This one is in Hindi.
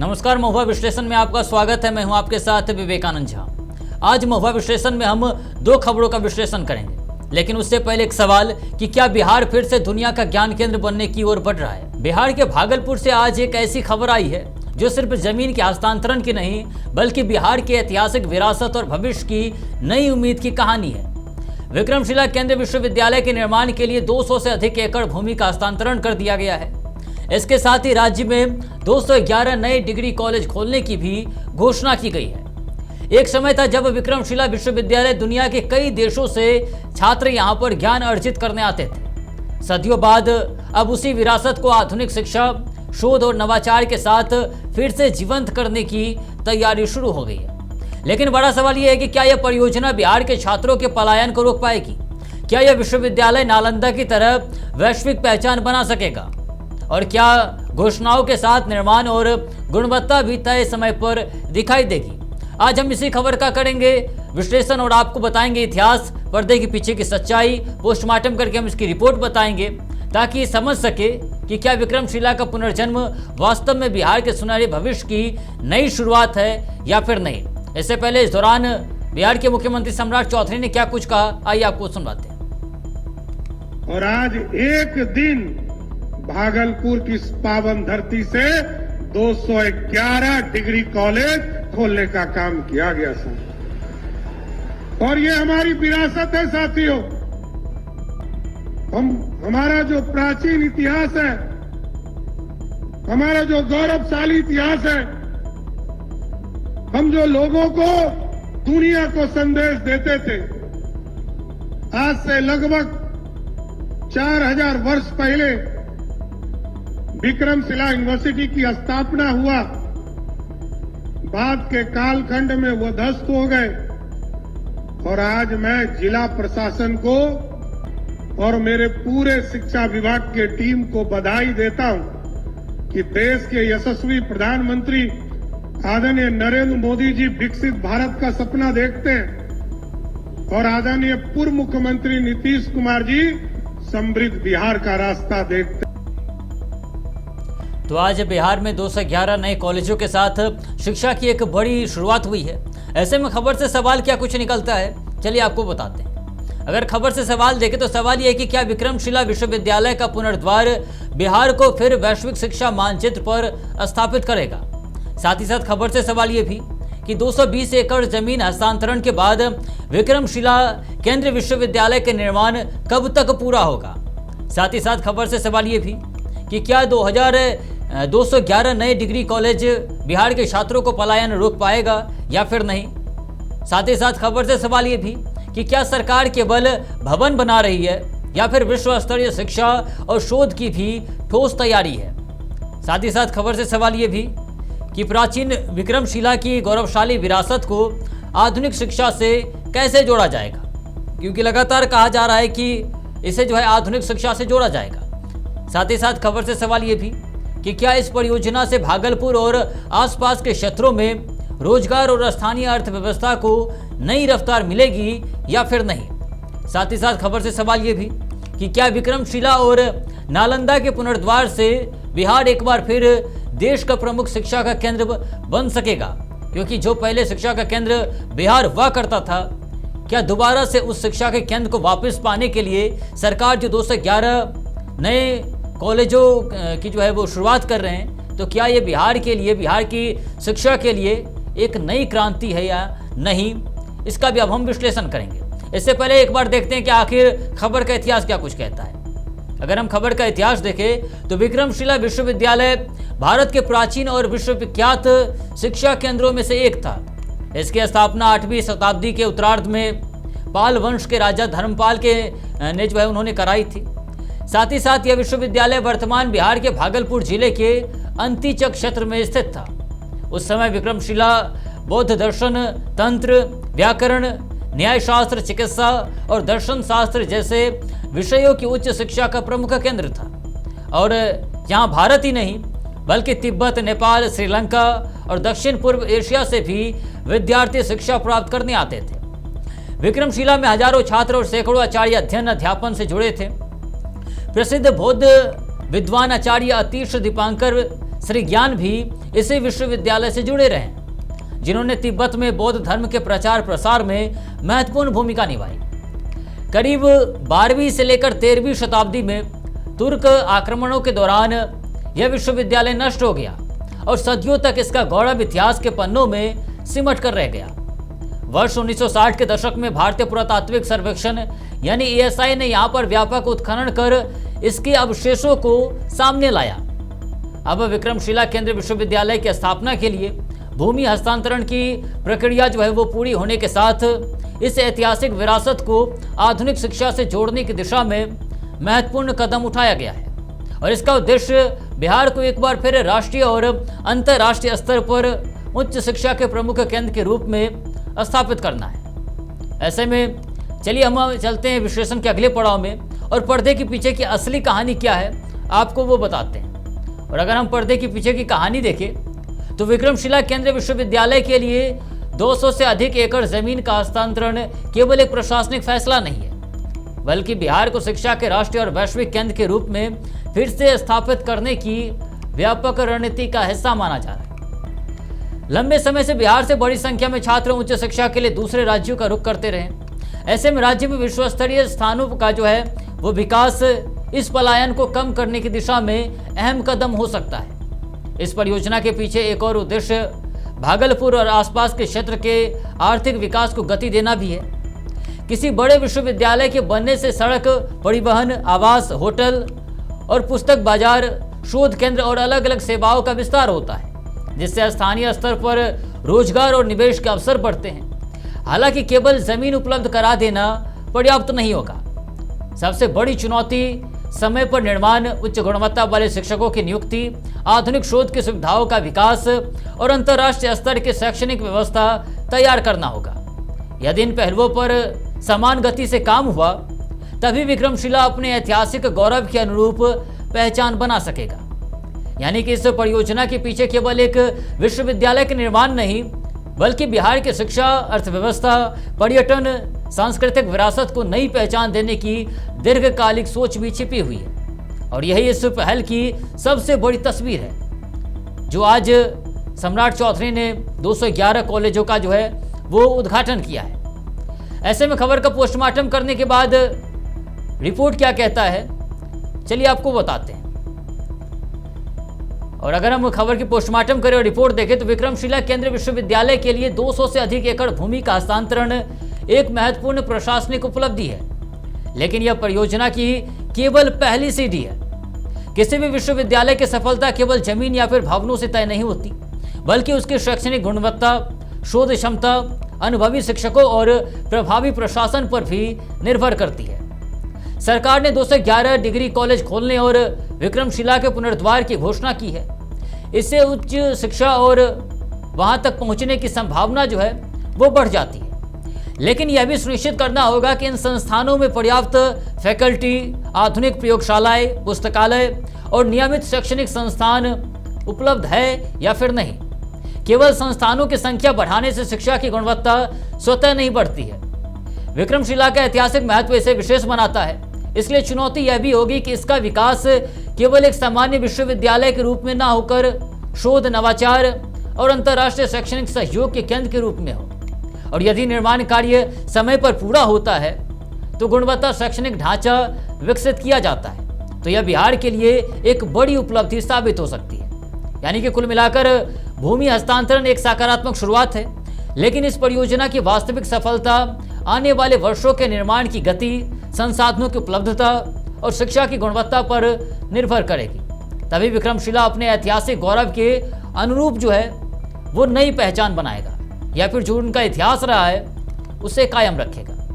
नमस्कार, महुआ विश्लेषण में आपका स्वागत है। मैं हूं आपके साथ विवेकानंद झा। आज महुआ विश्लेषण में हम दो खबरों का विश्लेषण करेंगे, लेकिन उससे पहले एक सवाल कि क्या बिहार फिर से दुनिया का ज्ञान केंद्र बनने की ओर बढ़ रहा है। बिहार के भागलपुर से आज एक ऐसी खबर आई है जो सिर्फ जमीन के हस्तांतरण की नहीं, बल्कि बिहार की ऐतिहासिक विरासत और भविष्य की नई उम्मीद की कहानी है। विक्रमशिला केंद्रीय विश्वविद्यालय के निर्माण के लिए 200 से अधिक एकड़ भूमि का हस्तांतरण कर दिया गया है। इसके साथ ही राज्य में 211 नए डिग्री कॉलेज खोलने की भी घोषणा की गई है। एक समय था जब विक्रमशिला विश्वविद्यालय दुनिया के कई देशों से छात्र यहां पर ज्ञान अर्जित करने आते थे। सदियों बाद अब उसी विरासत को आधुनिक शिक्षा, शोध और नवाचार के साथ फिर से जीवंत करने की तैयारी शुरू हो गई है। लेकिन बड़ा सवाल यह है कि क्या यह परियोजना बिहार के छात्रों के पलायन को रोक पाएगी? क्या यह विश्वविद्यालय नालंदा की तरह वैश्विक पहचान बना सकेगा? और क्या घोषणाओं के साथ निर्माण और गुणवत्ता भी तय समय पर दिखाई देगी? आज हम इसी खबर का करेंगे विश्लेषण और आपको बताएंगे इतिहास, पर्दे के पीछे की सच्चाई। पोस्टमार्टम करके हम इसकी रिपोर्ट बताएंगे ताकि समझ सके कि क्या विक्रमशिला का पुनर्जन्म वास्तव में बिहार के सुनहरे भविष्य की नई शुरुआत है या फिर नहीं। इससे पहले इस दौरान बिहार के मुख्यमंत्री सम्राट चौधरी ने क्या कुछ कहा, आइए आपको सुनवाते हैं। और आज एक दिन भागलपुर की इस पावन धरती से 211 डिग्री कॉलेज खोलने का काम किया गया सर। और ये हमारी विरासत है साथियों। हमारा जो प्राचीन इतिहास है, हमारा जो गौरवशाली इतिहास है, हम जो लोगों को, दुनिया को संदेश देते थे। आज से लगभग 4000 वर्ष पहले विक्रमशिला यूनिवर्सिटी की स्थापना हुआ। बाद के कालखंड में वो ध्वस्त हो गए। और आज मैं जिला प्रशासन को और मेरे पूरे शिक्षा विभाग के टीम को बधाई देता हूं कि देश के यशस्वी प्रधानमंत्री आदरणीय नरेंद्र मोदी जी विकसित भारत का सपना देखते हैं और आदरणीय पूर्व मुख्यमंत्री नीतीश कुमार जी समृद्ध बिहार का रास्ता देखते हैं। तो आज बिहार में 211 नए कॉलेजों के साथ शिक्षा की एक बड़ी शुरुआत हुई है। ऐसे में खबर से सवाल क्या कुछ निकलता है, चलिए आपको बताते हैं। अगर खबर से सवाल देखें तो सवाल यह है कि क्या विक्रमशिला विश्वविद्यालय का पुनर्द्वार बिहार को फिर वैश्विक शिक्षा मानचित्र पर स्थापित करेगा? साथ ही साथ खबर से सवाल यह भी कि 220 एकड़ जमीन हस्तांतरण के बाद विक्रमशिला केंद्रीय विश्वविद्यालय के निर्माण कब तक पूरा होगा? साथ ही साथ खबर से सवाल यह भी कि क्या 211 नए डिग्री कॉलेज बिहार के छात्रों को पलायन रोक पाएगा या फिर नहीं? साथ ही साथ खबर से सवाल यह भी कि क्या सरकार केवल भवन बना रही है या फिर विश्व स्तरीय शिक्षा और शोध की भी ठोस तैयारी है? साथ ही साथ खबर से सवाल यह भी कि प्राचीन विक्रमशिला की गौरवशाली विरासत को आधुनिक शिक्षा से कैसे जोड़ा जाएगा, क्योंकि लगातार कहा जा रहा है कि इसे जो है आधुनिक शिक्षा से जोड़ा जाएगा। साथ ही साथ खबर से सवाल यह भी कि क्या इस परियोजना से भागलपुर और आसपास के क्षेत्रों में रोजगार और स्थानीय अर्थव्यवस्था को नई रफ्तार मिलेगी या फिर नहीं। साथ ही साथ खबर से सवाल यह भी कि क्या विक्रमशिला और नालंदा के पुनर्द्वार से बिहार एक बार फिर देश का प्रमुख शिक्षा का केंद्र बन सकेगा, क्योंकि जो पहले शिक्षा का केंद्र बिहार हुआ करता था, क्या दोबारा से उस शिक्षा के केंद्र को वापस पाने के लिए सरकार जो 211 नए कॉलेजों की जो है वो शुरुआत कर रहे हैं, तो क्या ये बिहार के लिए, बिहार की शिक्षा के लिए एक नई क्रांति है या नहीं, इसका भी अब हम विश्लेषण करेंगे। इससे पहले एक बार देखते हैं कि आखिर खबर का इतिहास क्या कुछ कहता है। अगर हम खबर का इतिहास देखें तो विक्रमशिला विश्वविद्यालय भारत के प्राचीन और विश्वविख्यात शिक्षा केंद्रों में से एक था। इसकी स्थापना 8वीं शताब्दी के उत्तरार्ध में पाल वंश के राजा धर्मपाल ने जो है उन्होंने कराई थी। साथ ही साथ यह विश्वविद्यालय वर्तमान बिहार के भागलपुर जिले के अंतिचक क्षेत्र में स्थित था। उस समय विक्रमशिला बौद्ध दर्शन, तंत्र, व्याकरण, न्यायशास्त्र, चिकित्सा और दर्शन शास्त्र जैसे विषयों की उच्च शिक्षा का प्रमुख केंद्र था। और यहाँ भारत ही नहीं बल्कि तिब्बत, नेपाल, श्रीलंका और दक्षिण पूर्व एशिया से भी विद्यार्थी शिक्षा प्राप्त करने आते थे। विक्रमशिला में हजारों छात्र और सैकड़ों आचार्य अध्ययन अध्यापन से जुड़े थे। प्रसिद्ध बौद्ध विद्वान आचार्य अतीश दीपांकर श्री ज्ञान भी इसी विश्वविद्यालय से जुड़े रहे, जिन्होंने तिब्बत में बौद्ध धर्म के प्रचार प्रसार में महत्वपूर्ण भूमिका निभाई। करीब 12वीं से लेकर 13वीं शताब्दी में तुर्क आक्रमणों के दौरान यह विश्वविद्यालय नष्ट हो गया और सदियों तक इसका गौरव इतिहास के पन्नों में सिमट कर रह गया। वर्ष 1960 के दशक में भारतीय पुरातात्विक सर्वेक्षण यानी ASI ने यहाँ पर व्यापक उत्खनन कर इसके अवशेषों को सामने लाया। अब विक्रमशिला केंद्रीय विश्वविद्यालय की स्थापना के लिए भूमि हस्तांतरण की प्रक्रिया जो है वो पूरी होने के साथ इस ऐतिहासिक विरासत को आधुनिक शिक्षा से जोड़ने की दिशा में महत्वपूर्ण कदम उठाया गया है और इसका उद्देश्य बिहार को एक बार फिर राष्ट्रीय और अंतर्राष्ट्रीय स्तर पर उच्च शिक्षा के प्रमुख केंद्र के रूप में स्थापित करना है। ऐसे में चलिए हम चलते हैं विश्लेषण के अगले पड़ाव में और पर्दे के पीछे की असली कहानी क्या है आपको वो बताते हैं। और अगर हम पर्दे के पीछे की कहानी देखें तो विक्रमशिला केंद्रीय विश्वविद्यालय के लिए 200 से अधिक एकड़ जमीन का हस्तांतरण केवल एक प्रशासनिक फैसला नहीं है, बल्कि बिहार को शिक्षा के राष्ट्रीय और वैश्विक केंद्र के रूप में फिर से स्थापित करने की व्यापक रणनीति का हिस्सा माना जा रहा है। लंबे समय से बिहार से बड़ी संख्या में छात्र उच्च शिक्षा के लिए दूसरे राज्यों का रुख करते रहे। ऐसे में राज्य में विश्व स्तरीय स्थानों का जो है वो विकास इस पलायन को कम करने की दिशा में अहम कदम हो सकता है। इस परियोजना के पीछे एक और उद्देश्य भागलपुर और आसपास के क्षेत्र के आर्थिक विकास को गति देना भी है। किसी बड़े विश्वविद्यालय के बनने से सड़क, परिवहन, आवास, होटल और पुस्तक बाजार, शोध केंद्र और अलग अलग सेवाओं का विस्तार होता है, जिससे स्थानीय स्तर पर रोजगार और निवेश के अवसर बढ़ते हैं। हालांकि केवल जमीन उपलब्ध करा देना पर्याप्त नहीं होगा। सबसे बड़ी चुनौती समय पर निर्माण, उच्च गुणवत्ता वाले शिक्षकों की नियुक्ति, आधुनिक शोध की सुविधाओं का विकास और अंतर्राष्ट्रीय स्तर की शैक्षणिक व्यवस्था तैयार करना होगा। यदि इन पहलुओं पर समान गति से काम हुआ तभी विक्रमशिला अपने ऐतिहासिक गौरव के अनुरूप पहचान बना सकेगा। यानी कि इस परियोजना के पीछे केवल एक विश्वविद्यालय के निर्माण नहीं, बल्कि बिहार की शिक्षा, अर्थव्यवस्था, पर्यटन, सांस्कृतिक विरासत को नई पहचान देने की दीर्घकालिक सोच भी छिपी हुई है। और यही इस पहल की सबसे बड़ी तस्वीर है, जो आज सम्राट चौधरी ने 211 कॉलेजों का जो है वो उद्घाटन किया है। ऐसे में खबर का पोस्टमार्टम करने के बाद रिपोर्ट क्या कहता है, चलिए आपको बताते हैं। और अगर हम खबर की पोस्टमार्टम करें और रिपोर्ट देखें तो विक्रमशिला केंद्रीय विश्वविद्यालय के लिए 200 से अधिक एकड़ भूमि का हस्तांतरण एक महत्वपूर्ण प्रशासनिक उपलब्धि है, लेकिन यह परियोजना की केवल पहली सीढ़ी है। किसी भी विश्वविद्यालय की सफलता केवल जमीन या फिर भवनों से तय नहीं होती, बल्कि उसकी शैक्षणिक गुणवत्ता, शोध क्षमता, अनुभवी शिक्षकों और प्रभावी प्रशासन पर भी निर्भर करती है। सरकार ने 211 डिग्री कॉलेज खोलने और विक्रमशिला के पुनर्द्वार की घोषणा की है। इससे उच्च शिक्षा और वहां तक पहुंचने की संभावना जो है वो बढ़ जाती है, लेकिन यह भी सुनिश्चित करना होगा कि इन संस्थानों में पर्याप्त फैकल्टी, आधुनिक प्रयोगशालाएं, पुस्तकालय और नियमित शैक्षणिक संस्थान उपलब्ध है या फिर नहीं। केवल संस्थानों की संख्या बढ़ाने से शिक्षा की गुणवत्ता स्वतः नहीं बढ़ती है। विक्रमशिला का ऐतिहासिक महत्व इसे विशेष बनाता है, इसलिए चुनौती यह भी होगी कि इसका विकास केवल एक सामान्य विश्वविद्यालय के रूप में ना होकर शोध, नवाचार और अंतर्राष्ट्रीय शैक्षणिक सहयोग के केंद्र के रूप में हो। और यदि निर्माण कार्य समय पर पूरा होता है तो गुणवत्ता शैक्षणिक ढांचा विकसित किया जाता है, तो यह बिहार के लिए एक बड़ी उपलब्धि साबित हो सकती है। यानी कि कुल मिलाकर भूमि हस्तांतरण एक सकारात्मक शुरुआत है, लेकिन इस परियोजना की वास्तविक सफलता आने वाले वर्षों के निर्माण की गति, संसाधनों की उपलब्धता और शिक्षा की गुणवत्ता पर निर्भर करेगी। तभी विक्रमशिला अपने ऐतिहासिक गौरव के अनुरूप जो है वो नई पहचान बनाएगा, या फिर जो उनका इतिहास रहा है उसे कायम रखेगा।